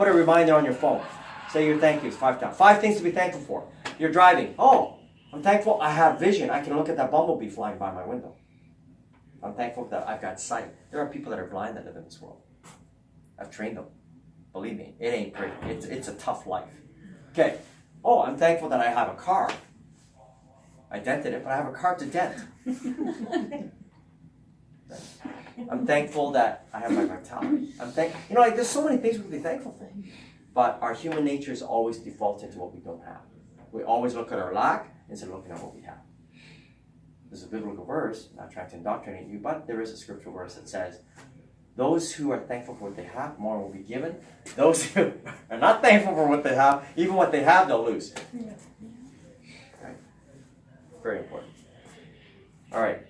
Put a reminder on your phone. Say your thank yous 5 times. 5 things to be thankful for. You're driving. Oh, I'm thankful I have vision. I can look at that bumblebee flying by my window. I'm thankful that I've got sight. There are people that are blind that live in this world. I've trained them. Believe me, it ain't pretty. It's a tough life. Okay. Oh, I'm thankful that I have a car. I dented it, but I have a car to dent. I'm thankful that I have my vitality. There's so many things we can be thankful for. But our human nature is always defaulting to what we don't have. We always look at our lack instead of looking at what we have. There's a biblical verse, not trying to indoctrinate you, but there is a scriptural verse that says, those who are thankful for what they have, more will be given. Those who are not thankful for what they have, even what they have, they'll lose. Right? Very important. All right.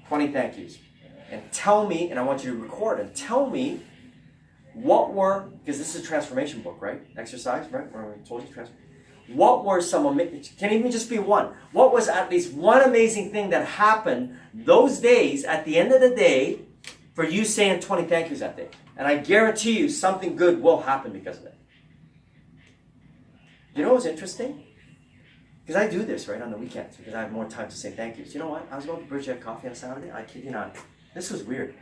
20 thank yous. And tell me, and I want you to record and tell me what were, because this is a transformation book, right? Exercise, right? Where we told you transformation. What were some, can even just be one. What was at least one amazing thing that happened those days at the end of the day for you saying 20 thank yous that day? And I guarantee you something good will happen because of it. You know what's interesting? Because I do this, right, on the weekends because I have more time to say thank yous. You know what? I was going to Bridgehead Coffee on Saturday. I kid you not. This was weird.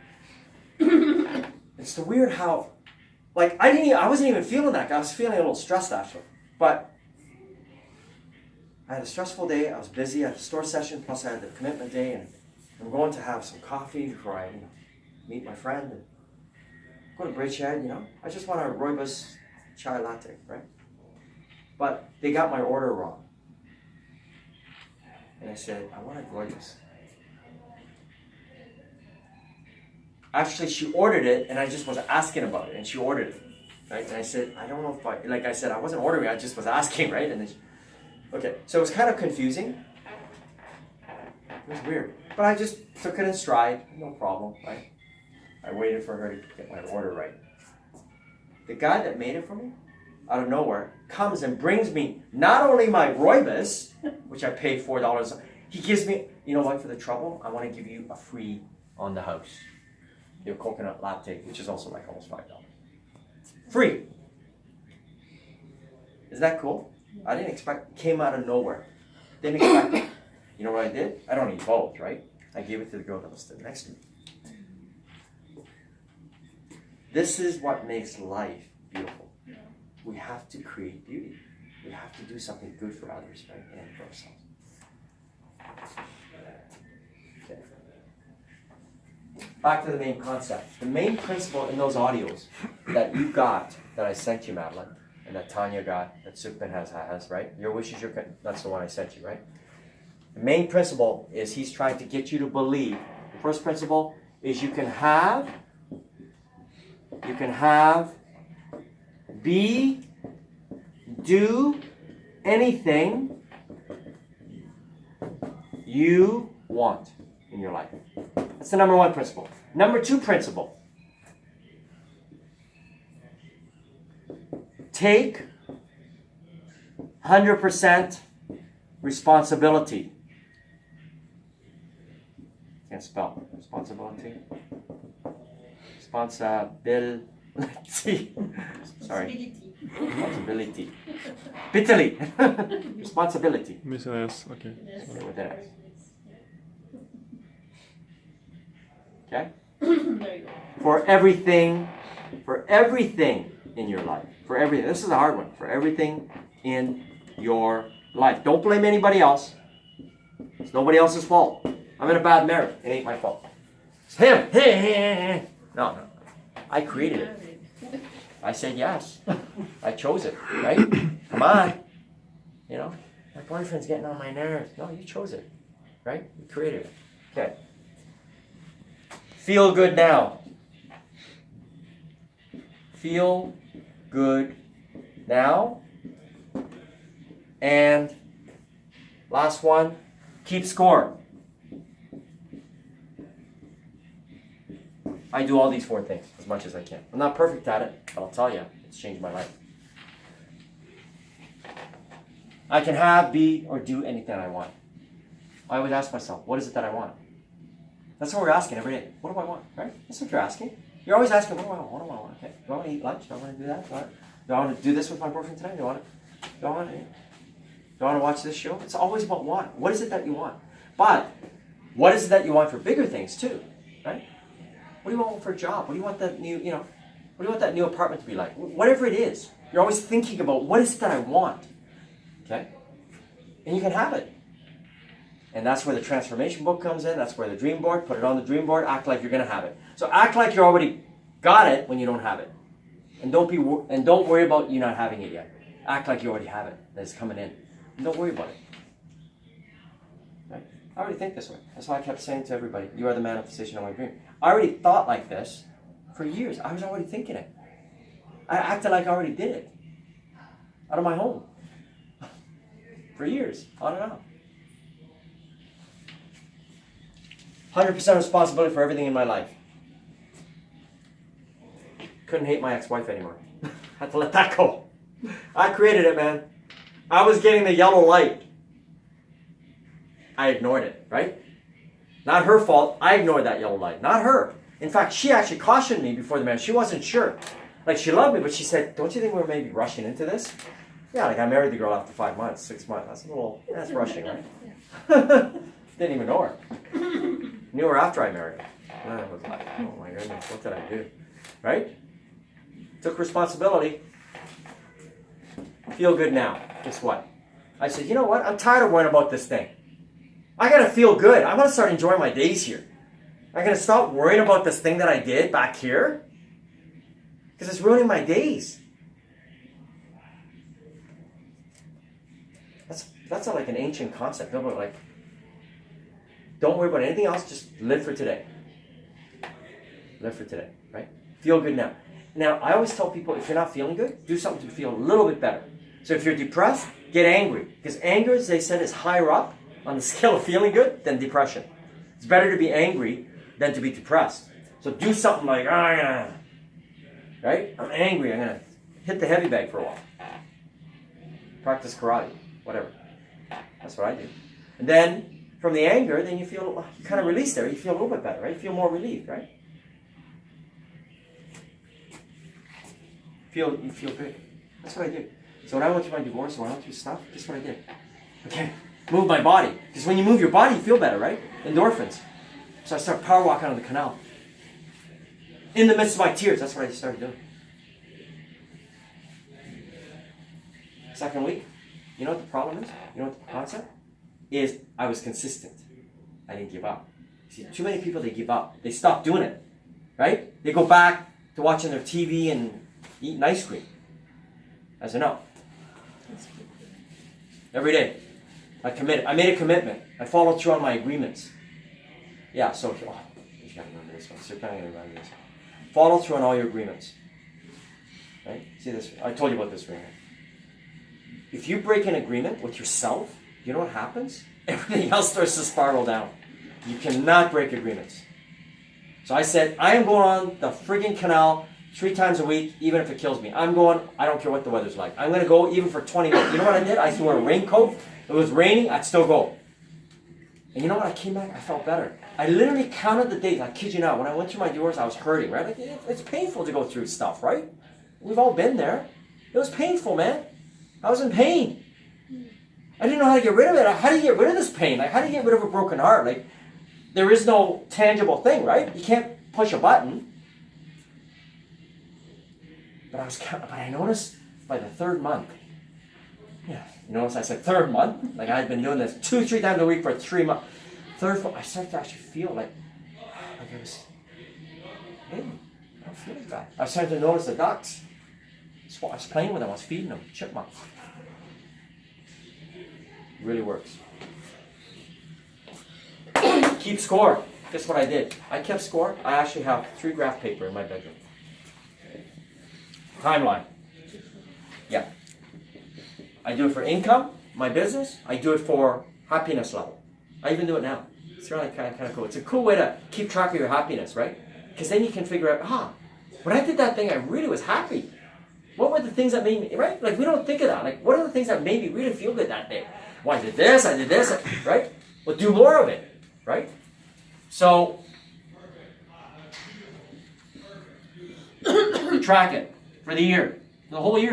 It's the weird how, I wasn't even feeling that. I was feeling a little stressed actually. But I had a stressful day. I was busy. I had the store session, plus I had the commitment day, and I'm going to have some coffee before I, meet my friend and go to Bridgehead. I just want a rooibos chai latte, right? But they got my order wrong, and I said I want a rooibos. Actually, she ordered it, and I just was asking about it, and she ordered it, right? And I said I don't know if I wasn't ordering. I just was asking, right? And then okay, so it was kind of confusing. It was weird. But I just took it in stride, no problem, right? I waited for her to get my order right. The guy that made it for me, out of nowhere, comes and brings me not only my rooibos, which I paid $4, he gives me, you know what, for the trouble, I want to give you a free on the house. Your coconut latte, which is also almost $5. Free. Isn't that cool? I didn't expect, came out of nowhere. Didn't expect it. You know what I did? I don't eat both, right? I gave it to the girl that was sitting next to me. This is what makes life beautiful. We have to create beauty. We have to do something good for others, right? And for ourselves. Okay. Back to the main concept. The main principle in those audios that you got, that I sent you, Madeline, and that Tanya got, that Sukman has, right? Your wish is your, that's the one I sent you, right? The main principle is he's trying to get you to believe. The first principle is you can have, be, do anything you want in your life. That's the number one principle. Number two principle. Take 100% responsibility. Can't spell responsibility. Responsibility. Sorry. Responsibility. Bitterly. Responsibility. Missing S, okay. Okay, with an S. Okay? There you go. For everything in your life. For everything. This is a hard one. For everything in your life. Don't blame anybody else. It's nobody else's fault. I'm in a bad marriage. It ain't my fault. It's him. No. I created it. I said yes. I chose it, right? Come on. My boyfriend's getting on my nerves. No, you chose it, right? You created it. Okay. Feel good now. Feel good now. And last one, keep score. I do all these 4 things as much as I can. I'm not perfect at it, but I'll tell you, it's changed my life. I can have, be, or do anything I want. I always ask myself, what is it that I want? That's what we're asking every day. What do I want, right? That's what you're asking. You're always asking, what do I want? Okay. Do I want to eat lunch? Do I want to do that? Do I want to do this with my boyfriend tonight? Do I want to watch this show? It's always about what. What is it that you want? But what is it that you want for bigger things too, right? What do you want for a job? What do you want that new, what do you want that new apartment to be like? Whatever it is, you're always thinking about what is it that I want, okay? And you can have it. And that's where the transformation book comes in. That's where the dream board, put it on the dream board, act like you're going to have it. So act like you already got it when you don't have it. And don't worry about you not having it yet. Act like you already have it, that it's coming in. And don't worry about it. Right? I already think this way. That's why I kept saying to everybody, you are the manifestation of my dream. I already thought like this for years. I was already thinking it. I acted like I already did it. Out of my home. For years, on and on. 100% responsibility for everything in my life. Couldn't hate my ex-wife anymore. Had to let that go. I created it, man. I was getting the yellow light. I ignored it, right? Not her fault. I ignored that yellow light. Not her. In fact, she actually cautioned me before the marriage. She wasn't sure. Like, she loved me, but she said, don't you think we're maybe rushing into this? Yeah, like I married the girl after 5 months, 6 months. That's a little, that's rushing, right? Didn't even know her. Knew her after I married her. And I was like, oh my goodness, what did I do? Right? Took responsibility. Feel good now. Guess what? I said, you know what? I'm tired of worrying about this thing. I gotta feel good. I'm gonna start enjoying my days here. I'm gonna stop worrying about this thing that I did back here. Because it's ruining my days. That's like an ancient concept. No, but like, don't worry about anything else. Just live for today. Live for today, right? Feel good now. Now, I always tell people, if you're not feeling good, do something to feel a little bit better. So if you're depressed, get angry. Because anger, as they said, is higher up on the scale of feeling good than depression. It's better to be angry than to be depressed. So do something like, right? I'm angry. I'm going to hit the heavy bag for a while. Practice karate, whatever. That's what I do. And then, from the anger, then you kind of release there. You feel a little bit better, right? You feel more relieved, right? You feel good. That's what I did. So when I went through my divorce, when I went through stuff, guess what I did? Okay, move my body. Because when you move your body, you feel better, right? Endorphins. So I started power walking on the canal. In the midst of my tears, that's what I started doing. Second week, you know what the problem is? You know what the concept is? I was consistent. I didn't give up. See, too many people, they give up. They stop doing it, right? They go back to watching their TV and eating ice cream. I said, no. Every day. I made a commitment. I followed through on my agreements. Yeah, so, you gotta remember this one. So you're kind of remember this. Follow through on all your agreements. Right? See this? I told you about this ring. If you break an agreement with yourself, you know what happens? Everything else starts to spiral down. You cannot break agreements. So I said, I am going on the friggin' canal 3 times a week, even if it kills me. I'm going, I don't care what the weather's like. I'm going to go even for 20 minutes. You know what I did? I used to wear a raincoat. It was raining, I'd still go. And you know what? I came back, I felt better. I literally counted the days. I kid you not. When I went through my divorce, I was hurting, right? Like, it's painful to go through stuff, right? We've all been there. It was painful, man. I was in pain. I didn't know how to get rid of it. How do you get rid of this pain? Like, how do you get rid of a broken heart? Like, there is no tangible thing, right? You can't push a button. But I noticed by the 3rd month, yeah, you notice I said 3rd month? Like, I had been doing this 2-3 times a week for 3 months. 3rd month, I started to actually feel like I was, hey, I don't feel as bad. I started to notice the ducks. I was playing with them, I was feeding them, chipmunks. It really works. Keep score. Guess what I did? I kept score. I actually have 3 graph paper in my bedroom. Timeline. Yeah. I do it for income, my business. I do it for happiness level. I even do it now. It's really kind of cool. It's a cool way to keep track of your happiness, right? Because then you can figure out, when I did that thing, I really was happy. What were the things that made me, right? Like, we don't think of that. Like, what are the things that made me really feel good that day? Well, I did this, right? Well, do more of it, right? So, You track it for the year, the whole year.